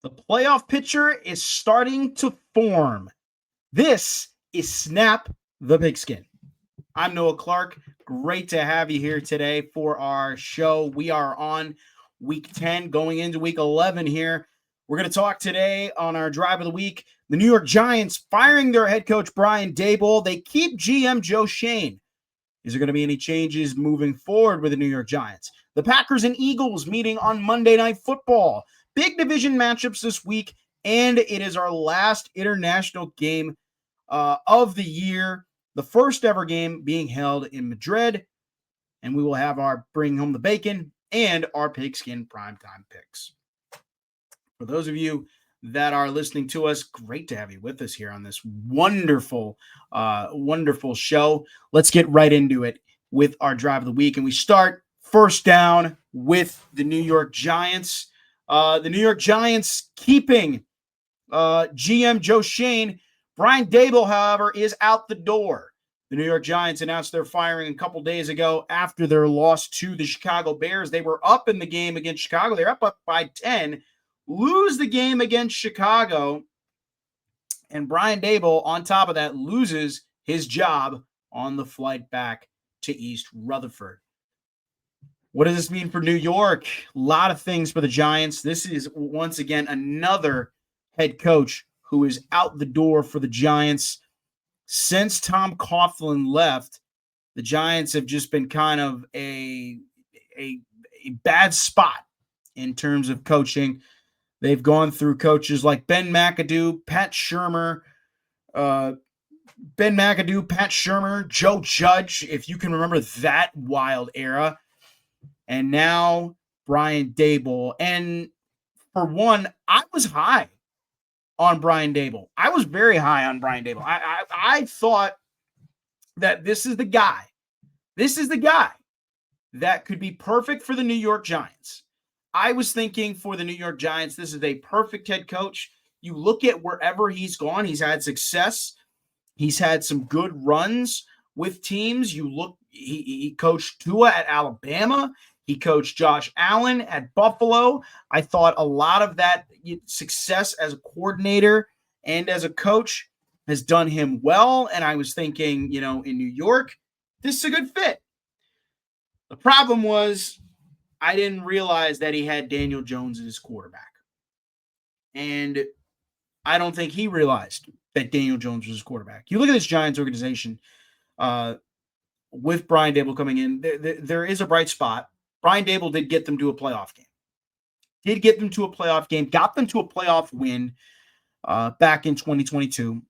The playoff picture is starting to form. This is Snap the Pigskin. I'm Noah Clark. Great to have you here today for our show. We are on week 10, going into week 11 here. We're going to talk today on our drive of the week. The New York Giants firing their head coach, Brian Daboll. They keep GM Joe Schoen. Is there going to be any changes moving forward with the New York Giants? The Packers and Eagles meeting on Monday Night Football. Big division matchups this week, and it is our last international game of the year. The first ever game being held in Madrid, and we will have our Bring Home the Bacon and our Pigskin Primetime Picks. For those of you that are listening to us, great to have you with us here on this wonderful show. Let's get right into it with our drive of the week, and we start first down with the New York Giants. The New York Giants keeping GM Joe Schoen. Brian Daboll, however, is out the door. The New York Giants announced their firing a couple days ago after their loss to the Chicago Bears. They were up in the game against Chicago. They're up by 10, lose the game against Chicago, and Brian Daboll, on top of that, loses his job on the flight back to East Rutherford. What does this mean for New York? A lot of things for the Giants. This is, once again, another head coach who is out the door for the Giants. Since Tom Coughlin left, the Giants have just been kind of a bad spot in terms of coaching. They've gone through coaches like Ben McAdoo, Pat Shurmur, Joe Judge, if you can remember that wild era. And now Brian Daboll. And for one, I was high on Brian Daboll. I was very high on Brian Daboll. I thought that this is the guy. This is the guy that could be perfect for the New York Giants. I was thinking for the New York Giants, this is a perfect head coach. You look at wherever he's gone, he's had success. He's had some good runs with teams. You look, he coached Tua at Alabama. He coached Josh Allen at Buffalo. I thought a lot of that success as a coordinator and as a coach has done him well. And I was thinking, in New York, this is a good fit. The problem was I didn't realize that he had Daniel Jones as his quarterback. And I don't think he realized that Daniel Jones was his quarterback. You look at this Giants organization with Brian Daboll coming in, there is a bright spot. Brian Daboll did get them to a playoff game. Got them to a playoff win back in 2022.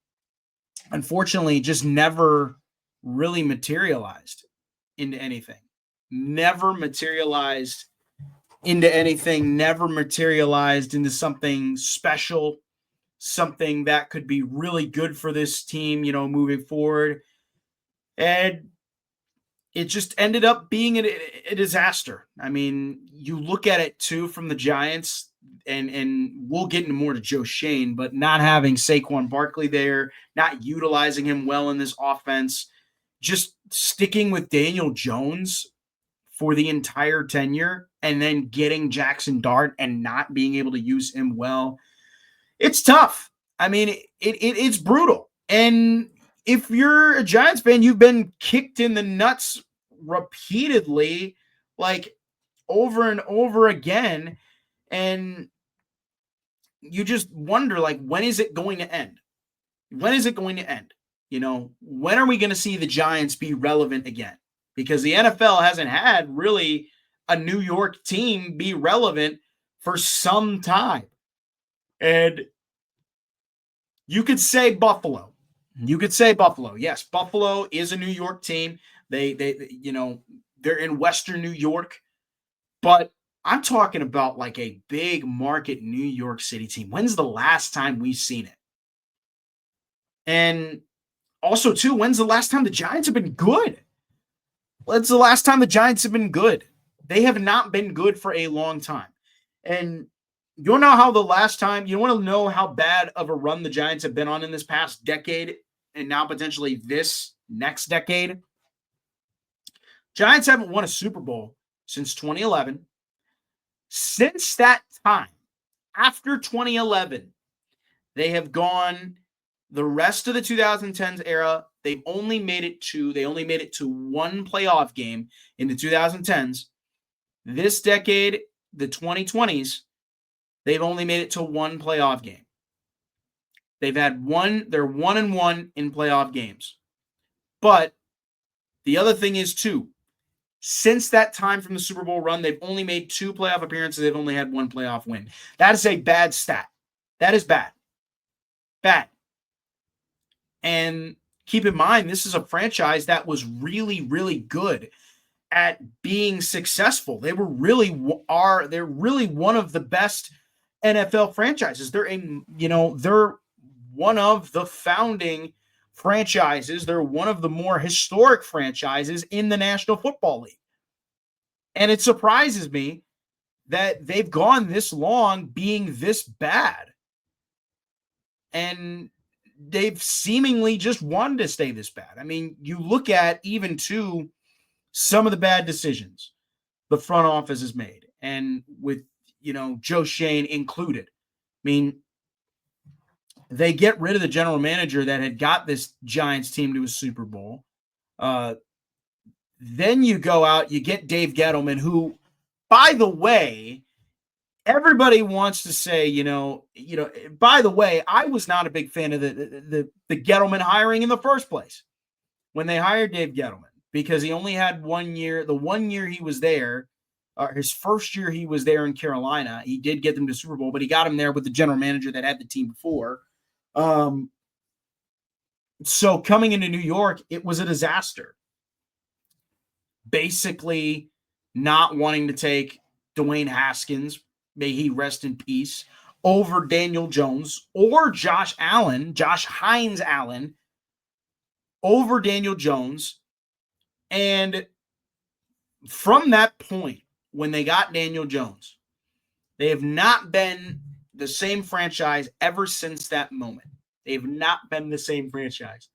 Unfortunately, just never really materialized into anything. Never materialized into something special, something that could be really good for this team, moving forward. And it just ended up being a disaster. I mean, you look at it too from the Giants, and we'll get into more to Joe Schoen, but not having Saquon Barkley there, not utilizing him well in this offense, just sticking with Daniel Jones for the entire tenure, and then getting Jackson Dart and not being able to use him well. It's tough. I mean, it's brutal. And if you're a Giants fan, you've been kicked in the nuts repeatedly, like over and over again. And you just wonder, like, when is it going to end? When is it going to end? When are we going to see the Giants be relevant again? Because the NFL hasn't had really a New York team be relevant for some time. And you could say Buffalo. Yes, Buffalo is a New York team. They're in Western New York. But I'm talking about like a big market New York City team. When's the last time we've seen it? And also, too, when's the last time the Giants have been good? When's the last time the Giants have been good? They have not been good for a long time. And you want to know how the last time, you want to know how bad of a run the Giants have been on in this past decade and now potentially this next decade? Giants haven't won a Super Bowl since 2011. Since that time, After 2011, they have gone the rest of the 2010s era. They only made it to one playoff game in the 2010s. This decade, the 2020s, they've only made it to one playoff game. They're 1-1 in playoff games. But the other thing is, too, since that time from the Super Bowl run, they've only made 2 playoff appearances. They've only had 1 playoff win. That is a bad stat. That is bad. Bad. And keep in mind, this is a franchise that was really, really good at being successful. They're really one of the best NFL franchises. They're one of the founding franchises. They're one of the more historic franchises in the National Football League. And it surprises me that they've gone this long being this bad. And they've seemingly just wanted to stay this bad. I mean, you look at even to some of the bad decisions the front office has made, and with, Joe Schoen included. I mean, they get rid of the general manager that had got this Giants team to a Super Bowl. Then you go out, you get Dave Gettleman, who, by the way, everybody wants to say, by the way, I was not a big fan of the Gettleman hiring in the first place when they hired Dave Gettleman, because he only had 1 year. The 1 year he was there, his first year he was there in Carolina, he did get them to Super Bowl, but he got him there with the general manager that had the team before. So coming into New York, it was a disaster. Basically not wanting to take Dwayne Haskins, may he rest in peace, over Daniel Jones or Josh Hines Allen over Daniel Jones. And from that point, when they got Daniel Jones, they have not been the same franchise ever since that moment. They've not been the same franchise.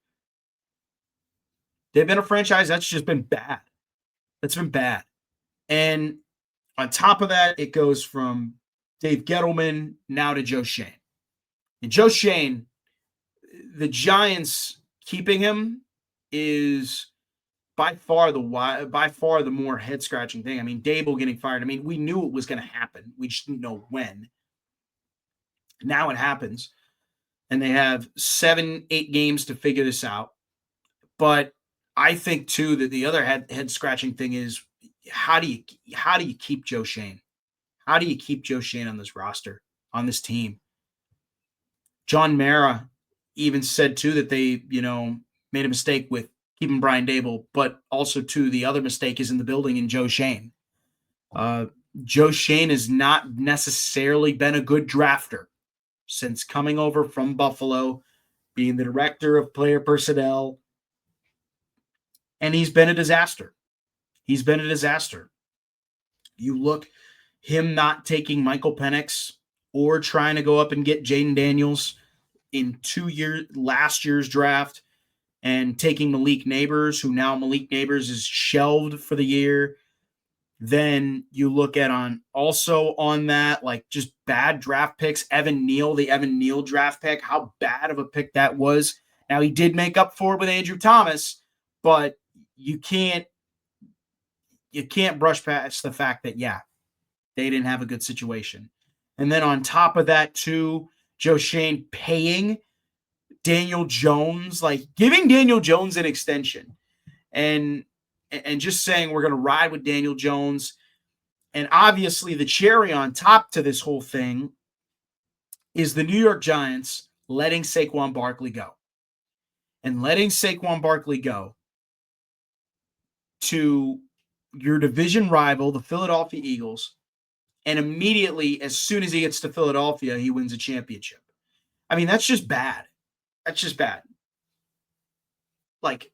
They've been a franchise that's just been bad. That's been bad. And on top of that, it goes from Dave Gettleman now to Joe Schoen. And Joe Schoen, the Giants keeping him is by far the more head-scratching thing. I mean, Dable getting fired. I mean, we knew it was going to happen. We just didn't know when. Now it happens. And they have 7-8 games to figure this out. But I think, too, that the other head-scratching thing is, how do you keep Joe Schoen? How do you keep Joe Schoen on this roster, on this team? John Mara even said, too, that they, made a mistake with keeping Brian Dable, but also, too, the other mistake is in the building in Joe Schoen. Joe Schoen has not necessarily been a good drafter since coming over from Buffalo, being the director of player personnel, and he's been a disaster. You look, him not taking Michael Penix or trying to go up and get Jaden Daniels in last year's draft, and taking Malik Neighbors, who now Malik Neighbors is shelved for the year. Then you look at on that, like, just bad draft picks. the Evan Neal draft pick, how bad of a pick that was. Now, he did make up for it with Andrew Thomas, but you can't brush past the fact that, they didn't have a good situation. And then on top of that, too, Joe Schoen paying Daniel Jones, like giving Daniel Jones an extension and just saying we're going to ride with Daniel Jones. And obviously the cherry on top to this whole thing is the New York Giants letting Saquon Barkley go. And letting Saquon Barkley go to your division rival, the Philadelphia Eagles, and immediately, as soon as he gets to Philadelphia, he wins a championship. I mean, that's just bad. That's just bad. Like,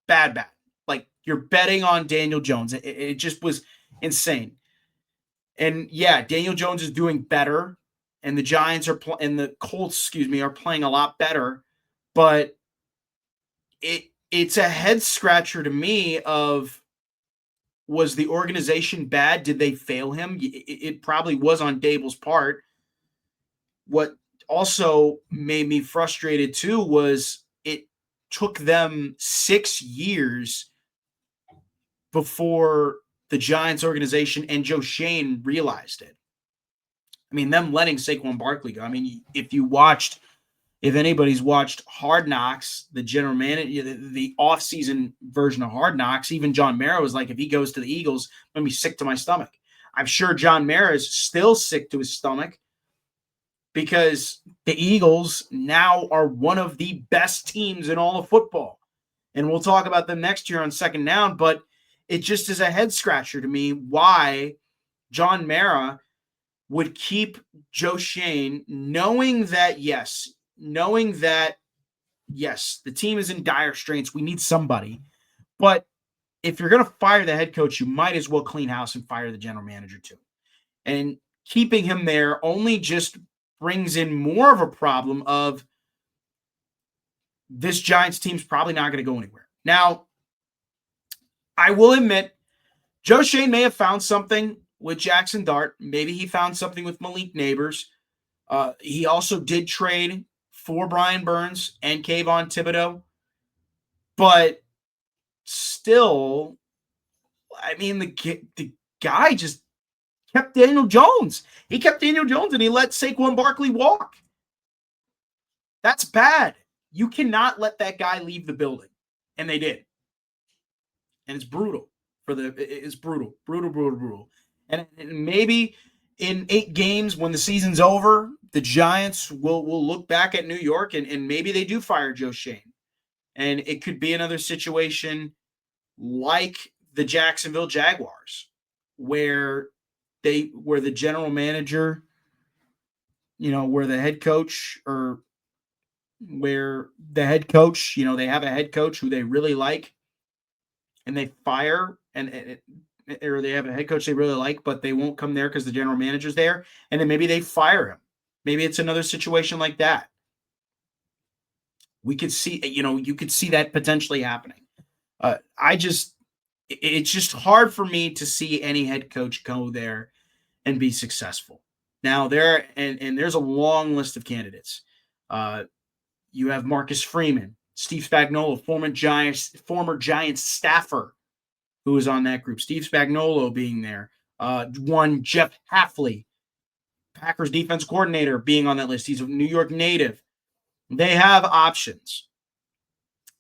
bad. Like, you're betting on Daniel Jones. It just was insane. And, Daniel Jones is doing better, and the Giants and the Colts, are playing a lot better. But it's a head-scratcher to me of, was the organization bad? Did they fail him? It probably was on Dable's part. what also made me frustrated too was it took them 6 years before the Giants organization and Joe Shane realized it. I mean, them letting Saquon Barkley go. I mean, if anybody's watched Hard Knocks, the general manager, the offseason version of Hard Knocks, even John Mara was like, if he goes to the Eagles, I'm going to be sick to my stomach. I'm sure John Mara is still sick to his stomach because the Eagles now are one of the best teams in all of football. And we'll talk about them next year on Second Down, but it just is a head scratcher to me why John Mara would keep Joe Shane, knowing that, yes, the team is in dire straits. We need somebody. But if you're going to fire the head coach, you might as well clean house and fire the general manager too. And keeping him there only just brings in more of a problem of this Giants team's probably not going to go anywhere. Now, I will admit, Joe Shane may have found something with Jackson Dart. Maybe he found something with Malik Neighbors. He also did trade for Brian Burns and Kayvon Thibodeau. But still, I mean, the guy just kept Daniel Jones. He kept Daniel Jones and he let Saquon Barkley walk. That's bad. You cannot let that guy leave the building. And they did. And it's brutal. It's brutal. And maybe in 8 games when the season's over, the Giants will look back at New York and maybe they do fire Joe Shane. And it could be another situation like the Jacksonville Jaguars, where the general manager, where the head coach they have a head coach who they really like and they fire or they have a head coach they really like, but they won't come there because the general manager's there. And then maybe they fire him. Maybe it's another situation like that. We could see, you could see that potentially happening. It's just hard for me to see any head coach go there and be successful. Now there's a long list of candidates. You have Marcus Freeman, Steve Spagnuolo, former Giants staffer, who was on that group. Steve Spagnuolo being there. One Jeff Hafley, Packers defense coordinator, being on that list. He's a New York native. They have options.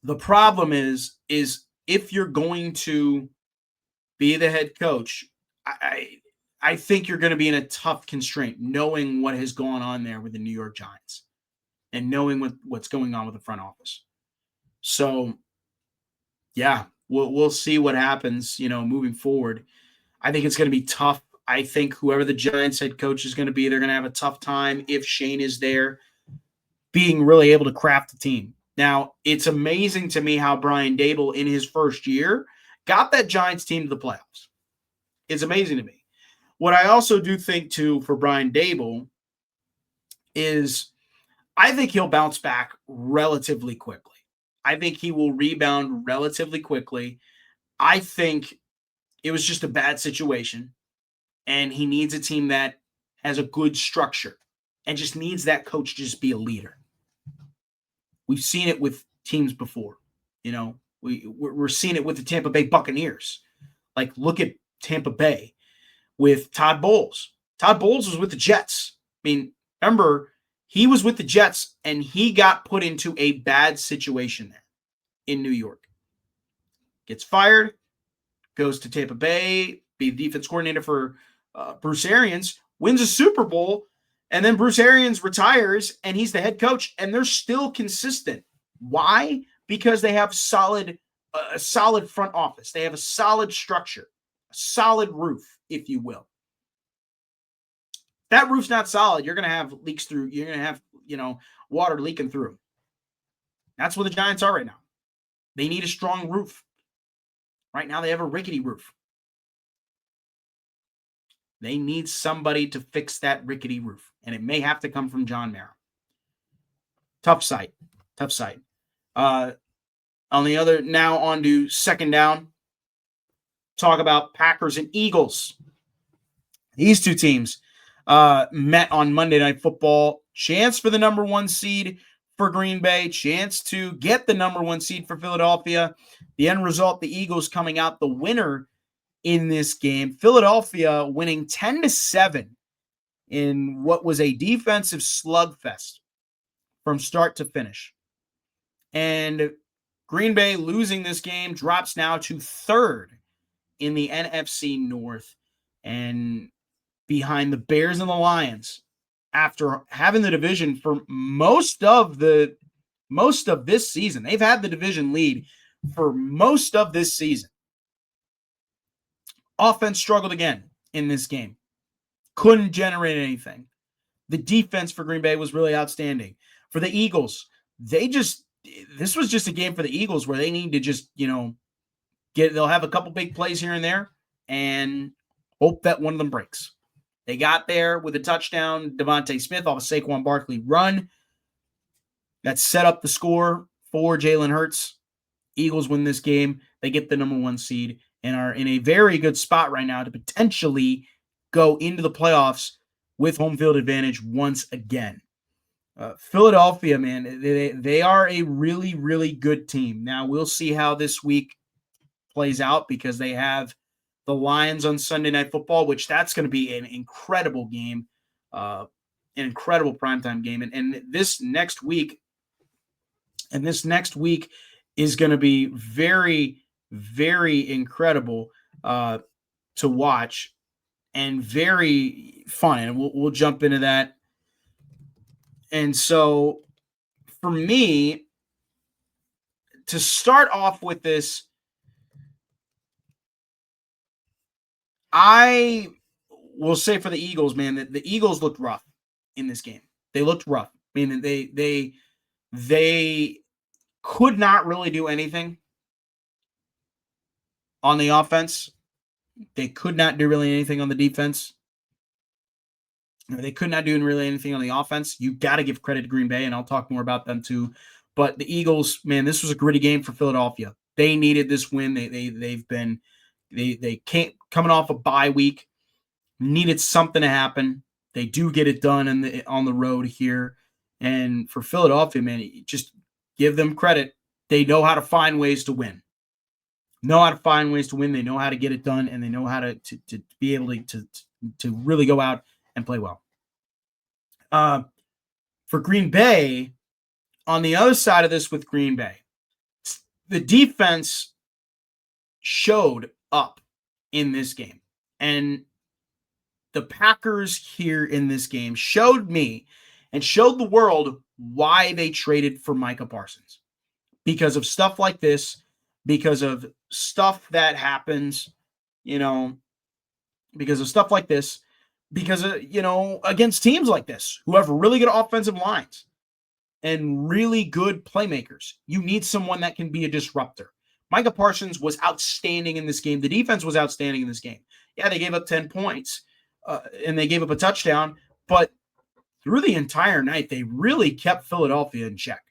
The problem is if you're going to be the head coach, I think you're going to be in a tough constraint, knowing what has gone on there with the New York Giants and knowing what's going on with the front office. So, yeah, we'll see what happens, moving forward. I think it's going to be tough. I think whoever the Giants head coach is going to be, they're going to have a tough time if Shane is there, being really able to craft the team. Now, it's amazing to me how Brian Daboll, in his first year, got that Giants team to the playoffs. It's amazing to me. What I also do think, too, for Brian Daboll is I think he'll bounce back relatively quickly. I think he will rebound relatively quickly. I think it was just a bad situation, and he needs a team that has a good structure and just needs that coach to just be a leader. We've seen it with teams before. We're seeing it with the Tampa Bay Buccaneers. Like, look at Tampa Bay with Todd Bowles. Todd Bowles was with the Jets. I mean, remember, he was with the Jets, and he got put into a bad situation there in New York. Gets fired, goes to Tampa Bay, be the defense coordinator for Bruce Arians, wins a Super Bowl, and then Bruce Arians retires, and he's the head coach, and they're still consistent. Why? Because they have a solid front office. They have a solid structure, a solid roof, if you will. That roof's not solid. You're going to have leaks through. You're going to have, water leaking through. That's where the Giants are right now. They need a strong roof. Right now, they have a rickety roof. They need somebody to fix that rickety roof, and it may have to come from John Mara. Tough sight. On to second down. Talk about Packers and Eagles. These two teams met on Monday Night Football. chance for the number 1 seed for Green Bay, chance to get the number 1 seed for Philadelphia. The end result, the Eagles coming out the winner in this game. Philadelphia winning 10-7 in what was a defensive slugfest from start to finish. And Green Bay losing this game drops now to 3rd in the NFC North and behind the Bears and the Lions after having the division for most of this season. They've had the division lead for most of this season. Offense struggled again in this game. Couldn't generate anything. The defense for Green Bay was really outstanding. For the Eagles, this was just a game for the Eagles where they need to just, they'll have a couple big plays here and there and hope that one of them breaks. They got there with a touchdown, Devontae Smith off a Saquon Barkley run. That set up the score for Jalen Hurts. Eagles win this game. They get the number 1 seed and are in a very good spot right now to potentially go into the playoffs with home field advantage once again. Philadelphia, man, they are a really, really good team. Now, we'll see how this week plays out because they have the Lions on Sunday Night Football, which that's going to be an incredible game, an incredible primetime game. And this next week is going to be very, very incredible to watch and very fun. And we'll jump into that. And so for me, to start off with this, I will say for the Eagles, man, that the Eagles looked rough in this game. They looked rough. I mean, they could not really do anything on the offense. They could not do really anything on the defense. They could not do really anything on the offense. You got to give credit to Green Bay, and I'll talk more about them too. But the Eagles, man, this was a gritty game for Philadelphia. They needed this win. They can't coming off a bye week, needed something to happen. They do get it done on the road here. And for Philadelphia, man, just give them credit. They know how to find ways to win. They know how to get it done, and they know how to be able to really go out and play well. For Green Bay, on the other side of this with Green Bay, the defense showed up in this game. And the Packers here in this game showed me and showed the world why they traded for Micah Parsons. Because of stuff like this, because of stuff that happens, because of stuff like this, because of, against teams like this who have really good offensive lines and really good playmakers. You need someone that can be a disruptor. Micah Parsons was outstanding in this game. The defense was outstanding in this game. Yeah, they gave up 10 points and they gave up a touchdown, but through the entire night, they really kept Philadelphia in check.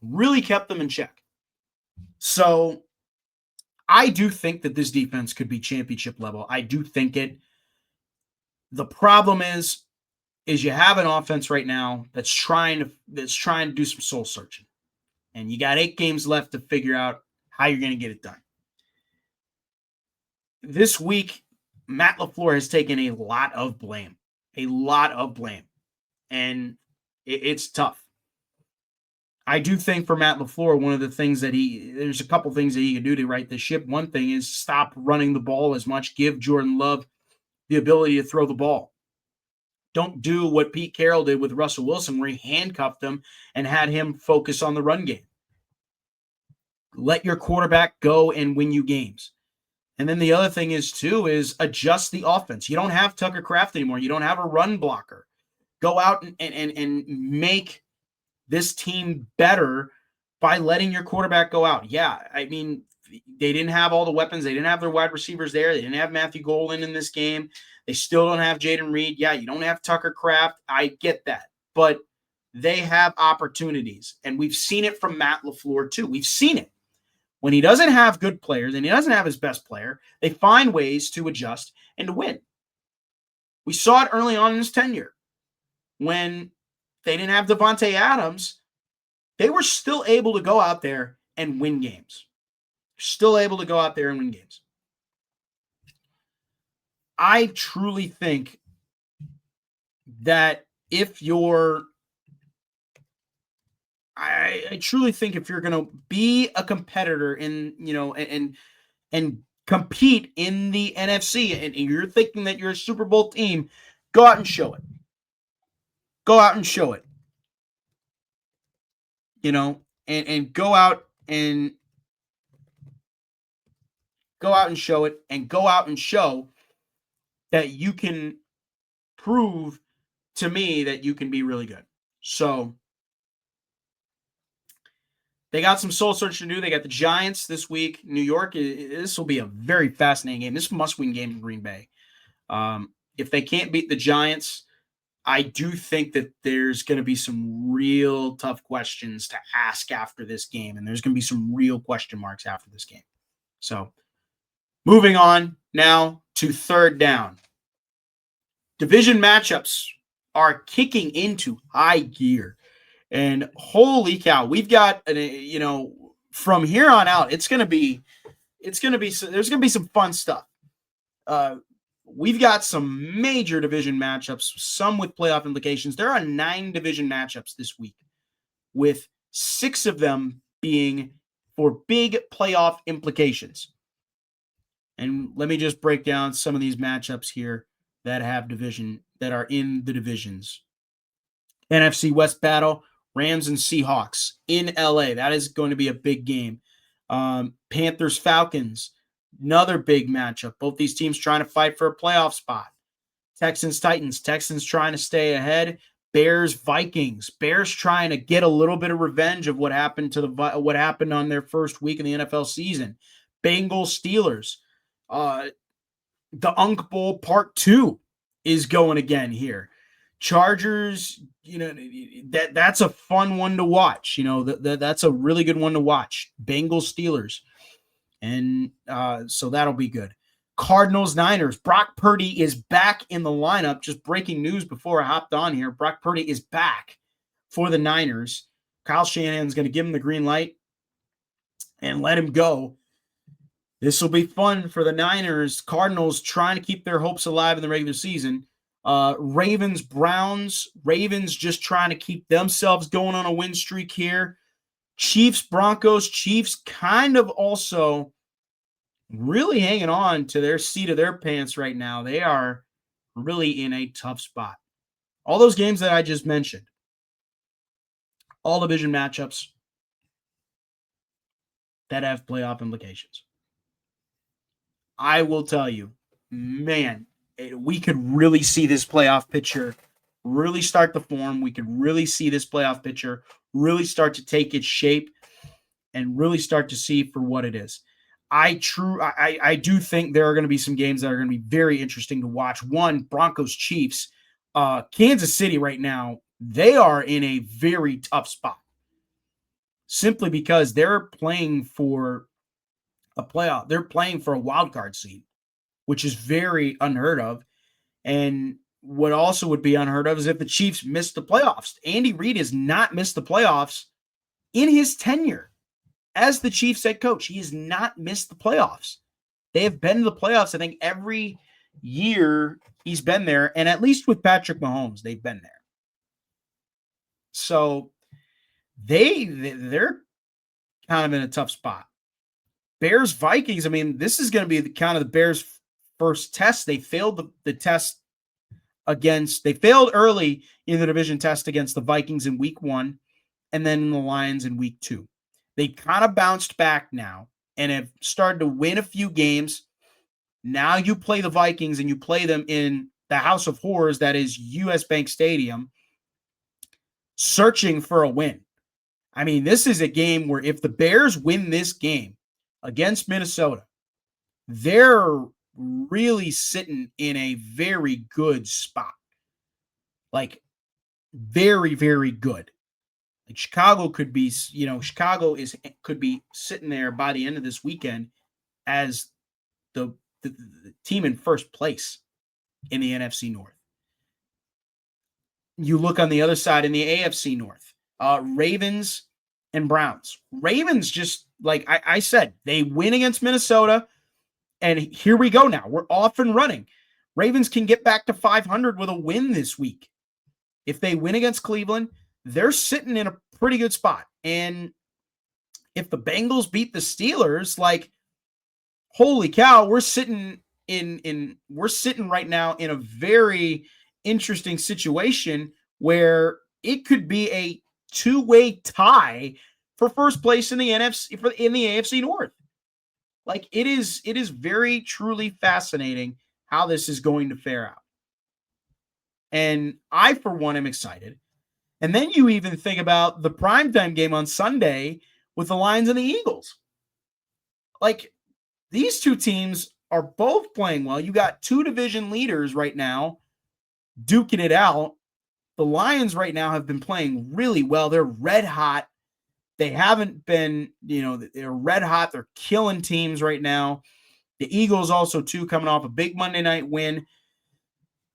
Really kept them in check. So I do think that this defense could be championship level. I do think it. The problem is you have an offense right now that's trying to do some soul searching. And you got 8 games left to figure out how you're going to get it done. This week, Matt LaFleur has taken a lot of blame. And it's tough. I do think for Matt LaFleur, one of the things there's a couple things that he can do to right the ship. One thing is stop running the ball as much. Give Jordan Love the ability to throw the ball. Don't do what Pete Carroll did with Russell Wilson, where he handcuffed him and had him focus on the run game. Let your quarterback go and win you games. And then the other thing is adjust the offense. You don't have Tucker Kraft anymore. You don't have a run blocker. Go out and make this team better by letting your quarterback go out. Yeah, I mean, they didn't have all the weapons. They didn't have their wide receivers there. They didn't have Matthew Golden in this game. They still don't have Jaden Reed. Yeah, you don't have Tucker Kraft. I get that. But they have opportunities. And we've seen it from Matt LaFleur too. We've seen it. When he doesn't have good players and he doesn't have his best player, they find ways to adjust and to win. We saw it early on in his tenure when they didn't have Devontae Adams. They were still able to go out there and win games. Still able to go out there and win games. I truly think that if you're I truly think if you're going to be a competitor in, and compete in the NFC and you're thinking that you're a Super Bowl team, go out and show it. Go out and show it. And go out and show it, and go out and show that you can prove to me that you can be really good. So they got some soul searching to do. They got the Giants this week. New York, this will be a very fascinating game. This is a must-win game in Green Bay. If they can't beat the Giants, I do think that there's going to be some real tough questions to ask after this game, and there's going to be some real question marks after this game. So moving on now to third down. Division matchups are kicking into high gear. And holy cow, we've got, from here on out, there's going to be some fun stuff. We've got some major division matchups, some with playoff implications. There are 9 division matchups this week, with 6 of them being for big playoff implications. And let me just break down some of these matchups here that are in the divisions. NFC West battle, Rams and Seahawks in LA. That is going to be a big game. Panthers, Falcons, another big matchup. Both these teams trying to fight for a playoff spot. Texans, Titans. Texans trying to stay ahead. Bears, Vikings. Bears trying to get a little bit of revenge of what happened on their first week in the NFL season. Bengals, Steelers. The Unk Bowl Part 2 is going again here. Chargers, that's a fun one to watch. That's a really good one to watch. Bengals, Steelers. And so that'll be good. Cardinals, Niners. Brock Purdy is back in the lineup. Just breaking news before I hopped on here. Brock Purdy is back for the Niners. Kyle Shanahan's going to give him the green light and let him go. This will be fun for the Niners. Cardinals trying to keep their hopes alive in the regular season. Ravens, Browns. Ravens just trying to keep themselves going on a win streak here. Chiefs, Broncos. Chiefs kind of also really hanging on to their seat of their pants right now. They are really in a tough spot. All those games that I just mentioned, all division matchups that have playoff implications. I will tell you, man, we could really see this playoff picture really start to form. We could really see this playoff picture really start to take its shape and really start to see for what it is. I do think there are going to be some games that are going to be very interesting to watch. One, Broncos, Chiefs. Kansas City right now, they are in a very tough spot simply because they're playing for a playoff. They're playing for a wild card seed, which is very unheard of. And what also would be unheard of is if the Chiefs missed the playoffs. Andy Reid has not missed the playoffs in his tenure as the Chiefs head coach. He has not missed the playoffs. They have been to the playoffs, I think, every year he's been there. And at least with Patrick Mahomes, they've been there. So they're kind of in a tough spot. Bears, Vikings, I mean, this is going to be kind of the Bears' first test. They failed the test they failed early in the division test against the Vikings in week 1 and then in the Lions in week 2. They kind of bounced back now and have started to win a few games. Now you play the Vikings and you play them in the House of Horrors that is US Bank Stadium, searching for a win. I mean, this is a game where if the Bears win this game against Minnesota, they're really sitting in a very good spot. Like, very, very good. Like Chicago could be, could be sitting there by the end of this weekend as the team in first place. in the NFC North. You look on the other side in the AFC North, Ravens and Browns. Ravens just, like I said, they win against Minnesota, and here we go now. We're off and running. Ravens can get back to 500 with a win this week. If they win against Cleveland, they're sitting in a pretty good spot. And if the Bengals beat the Steelers, like, holy cow, we're sitting right now in a very interesting situation where it could be a two-way tie for first place in the AFC North. Like, it is very truly fascinating how this is going to fare out. And I, for one, am excited. And then you even think about the primetime game on Sunday with the Lions and the Eagles. Like, these two teams are both playing well. You got two division leaders right now duking it out. The Lions right now have been playing really well. They're red hot. They haven't been, they're red hot. They're killing teams right now. The Eagles also, too, coming off a big Monday night win.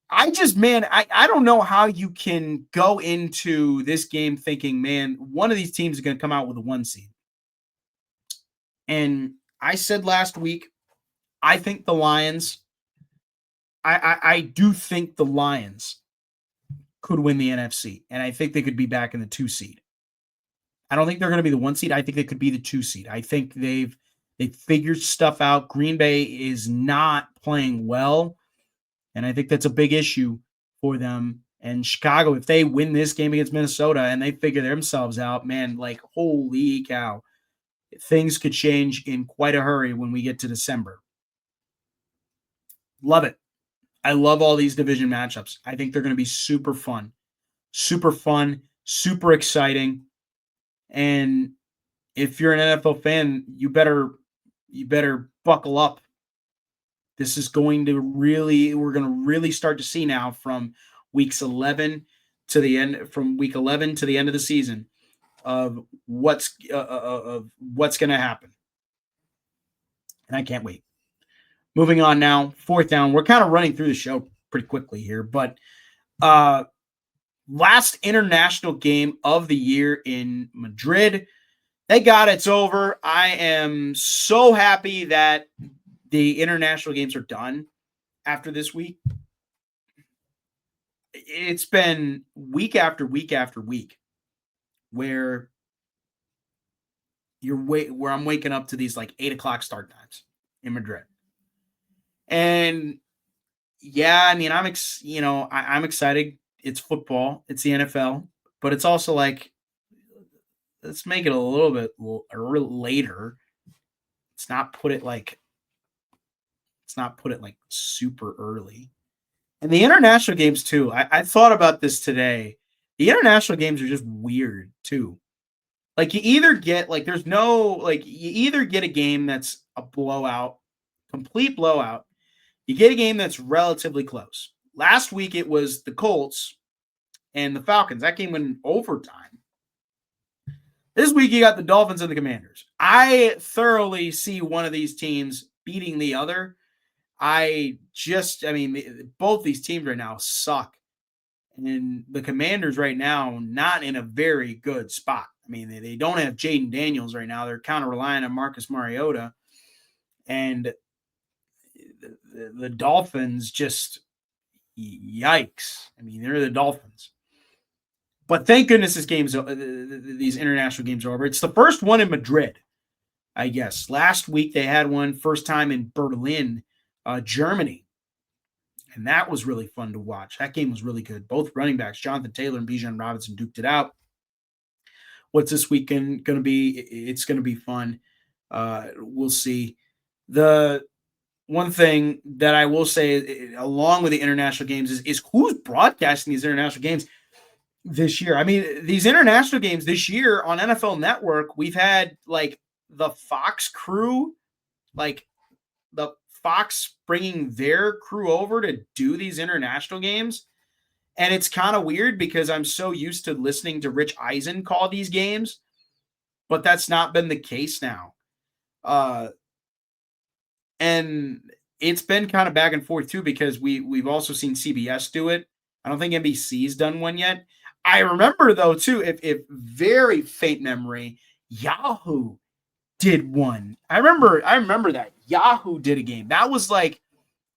I don't know how you can go into this game thinking, man, one of these teams is going to come out with a 1 seed. And I said last week, I think the Lions, I do think the Lions could win the NFC. And I think they could be back in the 2 seed. I don't think they're going to be the 1 seed. I think they could be the 2 seed. I think they've figured stuff out. Green Bay is not playing well. And I think that's a big issue for them. And Chicago, if they win this game against Minnesota and they figure themselves out, man, like, holy cow, things could change in quite a hurry when we get to December. Love it. I love all these division matchups. I think they're going to be super fun, super exciting. And if you're an NFL fan, you better buckle up. This is going to we're going to really start to see now from week 11 to the end of the season of what's going to happen. And I can't wait. Moving on now, 4th down. We're kind of running through the show pretty quickly here, but last international game of the year in Madrid. Thank God it's over. I am so happy that the international games are done after this week. It's been week after week after week where I'm waking up to these like 8:00 start times in Madrid. And yeah, I mean, I'm excited. It's football. It's the NFL, but it's also like, let's make it a little bit later. Let's not put it like super early. And the international games too. I thought about this today. The international games are just weird too. Like, you either get a game that's a blowout, complete blowout. You get a game that's relatively close. Last week it was the Colts and the Falcons. That game went in overtime. This week you got the Dolphins and the Commanders. I thoroughly see one of these teams beating the other. Both these teams right now suck. And the Commanders right now, not in a very good spot. I mean, they don't have Jaden Daniels right now. They're kind of relying on Marcus Mariota. And the Dolphins just, yikes. I mean, they're the Dolphins. But thank goodness these international games are over. It's the first one in Madrid, I guess. Last week they had one first time in Berlin, Germany. And that was really fun to watch. That game was really good. Both running backs, Jonathan Taylor and Bijan Robinson, duked it out. What's this weekend going to be? It's going to be fun. We'll see. The one thing that I will say, along with the international games, is who's broadcasting these international games this year. I mean, these international games this year on NFL Network, we've had like the Fox crew, like the Fox bringing their crew over to do these international games. And it's kind of weird because I'm so used to listening to Rich Eisen call these games, but that's not been the case now. And it's been kind of back and forth too because we've also seen CBS do it. I don't think NBC's done one yet. I remember though too, if very faint memory, Yahoo did one. I remember that Yahoo did a game. That was like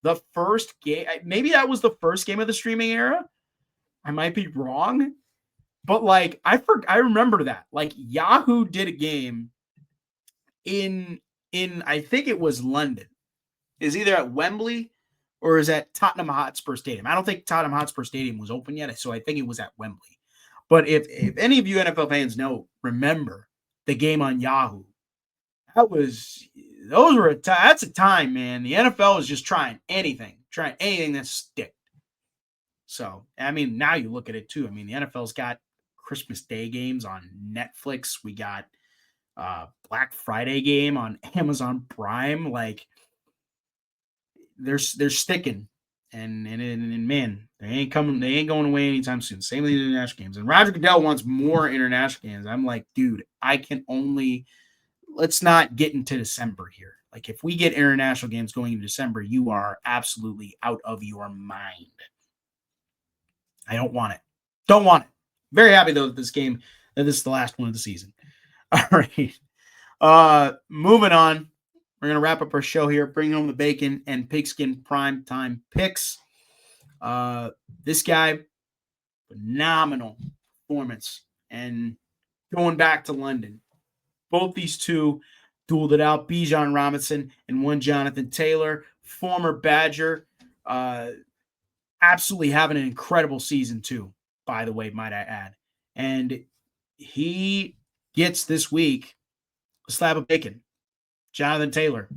the first game. Maybe that was the first game of the streaming era. I might be wrong, but like I remember that. Like Yahoo did a game in I think it was London. Is either at Wembley or is at Tottenham Hotspur Stadium. I don't think Tottenham Hotspur Stadium was open yet, so I think it was at Wembley. But if any of you NFL fans remember the game on Yahoo, that's a time, man. The NFL is just trying anything that stick. So I mean, now you look at it too. I mean, the NFL's got Christmas Day games on Netflix. We got Black Friday game on Amazon Prime. Like they're sticking, and man, they ain't going away anytime soon. Same with the international games. And Roger Goodell wants more international games. I'm like, dude, let's not get into December here. Like if we get international games going in December, you are absolutely out of your mind. I don't want it. Don't want it. Very happy though that this is the last one of the season. All right. Moving on. We're going to wrap up our show here, bring home the bacon and pigskin prime time picks. This guy, phenomenal performance. And going back to London, both these two dueled it out. Bijan Robinson and one Jonathan Taylor, former Badger. Absolutely having an incredible season too, by the way, might I add. And he gets this week a slab of bacon. Jonathan Taylor,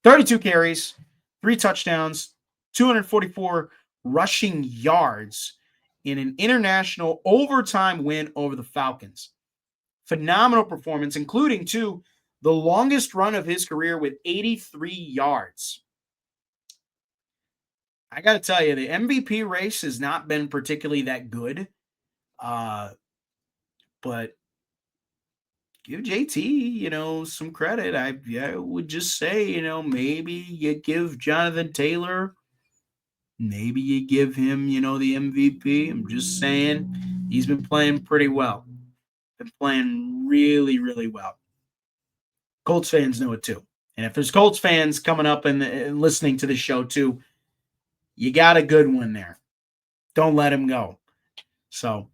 32 carries, 3 touchdowns, 244 rushing yards in an international overtime win over the Falcons. Phenomenal performance, including too the longest run of his career with 83 yards. I got to tell you, the MVP race has not been particularly that good. But give JT, some credit. I would just say, maybe you give Jonathan Taylor, maybe you give him, the MVP. I'm just saying he's been playing pretty well. Been playing really, really well. Colts fans know it too. And if there's Colts fans coming up and listening to the show too, you got a good one there. Don't let him go. So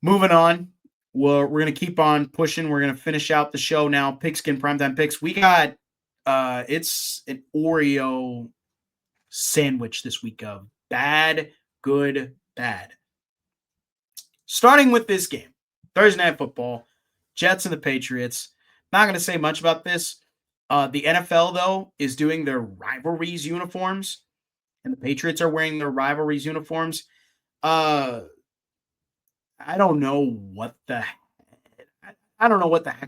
moving on. We're going to keep on pushing. We're going to finish out the show now. Pigskin Primetime Picks. We got it's an Oreo sandwich this week of bad, good, bad. Starting with this game, Thursday Night Football, Jets and the Patriots. Not going to say much about this. The NFL, though, is doing their rivalries uniforms, and the Patriots are wearing their rivalries uniforms. I don't know what the heck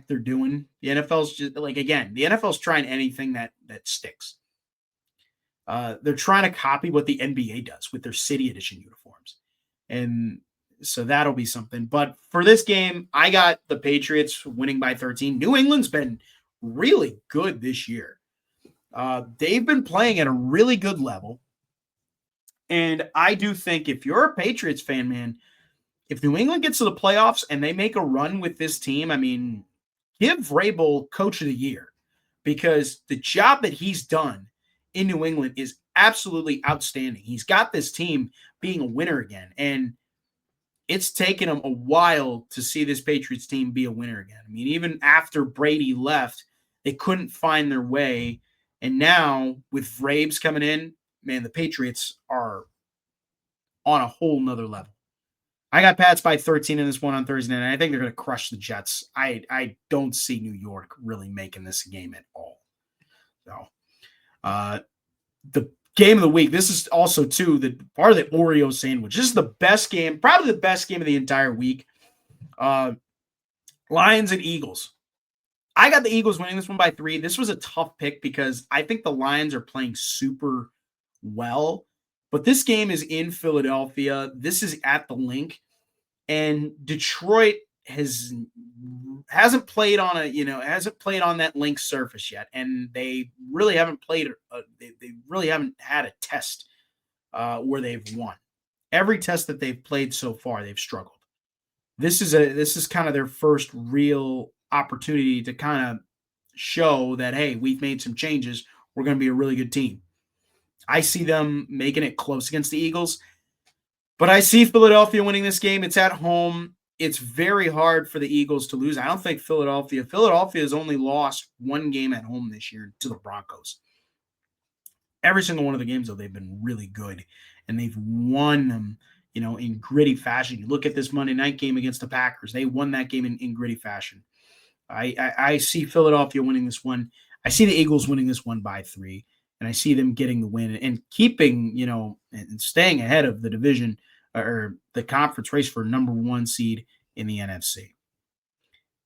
they're doing. The NFL's just the NFL's trying anything that sticks. They're trying to copy what the NBA does with their City Edition uniforms. And so that'll be something. But for this game, I got the Patriots winning by 13. New England's been really good this year. They've been playing at a really good level. And I do think if you're a Patriots fan, man, if New England gets to the playoffs and they make a run with this team, I mean, give Vrabel Coach of the Year because the job that he's done in New England is absolutely outstanding. He's got this team being a winner again, and it's taken him a while to see this Patriots team be a winner again. I mean, even after Brady left, they couldn't find their way, and now with Vrabes coming in, man, the Patriots are on a whole nother level. I got Pats by 13 in this one on Thursday night. I think they're going to crush the Jets. I don't see New York really making this a game at all. So, the game of the week. This is also too the part of the Oreo sandwich. This is the best game, probably the best game of the entire week. Lions and Eagles. I got the Eagles winning this one by 3. This was a tough pick because I think the Lions are playing super well. But this game is in Philadelphia. This is at the Link. And Detroit hasn't played on that linked surface yet, and they really haven't played. They really haven't had a test where they've won. Every test that they've played so far, they've struggled. This is kind of their first real opportunity to kind of show that, hey, we've made some changes. We're going to be a really good team. I see them making it close against the Eagles, but I see Philadelphia winning this game. It's at home. It's very hard for the Eagles to lose. I don't think Philadelphia has only lost one game at home this year to the Broncos. Every single one of the games, though, they've been really good, and they've won them, in gritty fashion. You look at this Monday night game against the Packers. They won that game in gritty fashion. I see Philadelphia winning this one. I see the Eagles winning this one by 3, and I see them getting the win and keeping, and staying ahead of the division or the conference race for number 1 seed in the NFC.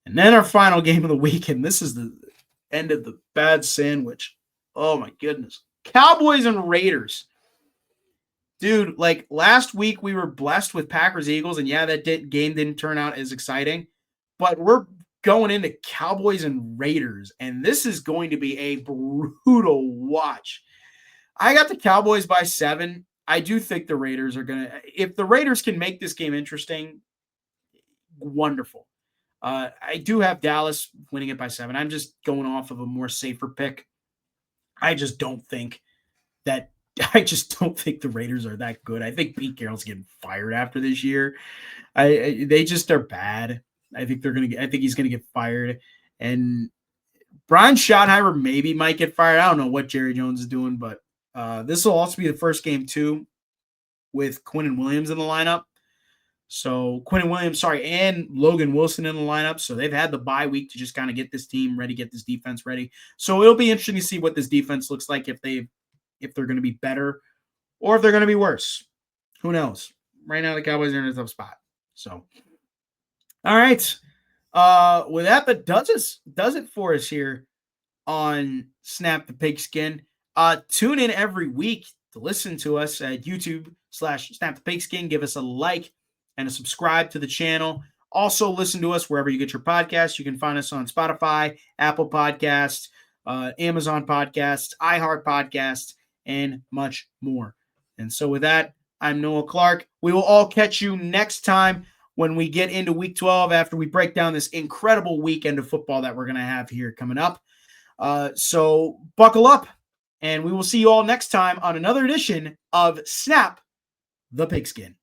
And then our final game of the week, and this is the end of the bad sandwich. Oh my goodness. Cowboys and Raiders. Dude, like last week we were blessed with Packers Eagles, and yeah, that game didn't turn out as exciting, but we're going into Cowboys and Raiders, and this is going to be a brutal watch. I got the Cowboys by 7. I do think the Raiders are going to, if the Raiders can make this game interesting, wonderful. I do have Dallas winning it by 7. I'm just going off of a more safer pick. I just don't think the Raiders are that good. I think Pete Carroll's getting fired after this year. They just are bad. I think he's gonna get fired. And Brian Schottenheimer maybe might get fired. I don't know what Jerry Jones is doing, but this will also be the first game too with Quinnen Williams in the lineup. So and Logan Wilson in the lineup. So they've had the bye week to just kind of get this team ready, get this defense ready. So it'll be interesting to see what this defense looks like, if they're going to be better or if they're going to be worse. Who knows? Right now the Cowboys are in a tough spot. So, all right. With that does it for us here on Snap the Pigskin. Tune in every week to listen to us at YouTube/Snap the Pigskin. Give us a like and a subscribe to the channel. Also, listen to us wherever you get your podcasts. You can find us on Spotify, Apple Podcasts, Amazon Podcasts, iHeart Podcasts, and much more. And so with that, I'm Noah Clark. We will all catch you next time when we get into Week 12 after we break down this incredible weekend of football that we're going to have here coming up. So buckle up, and we will see you all next time on another edition of Snap the Pigskin.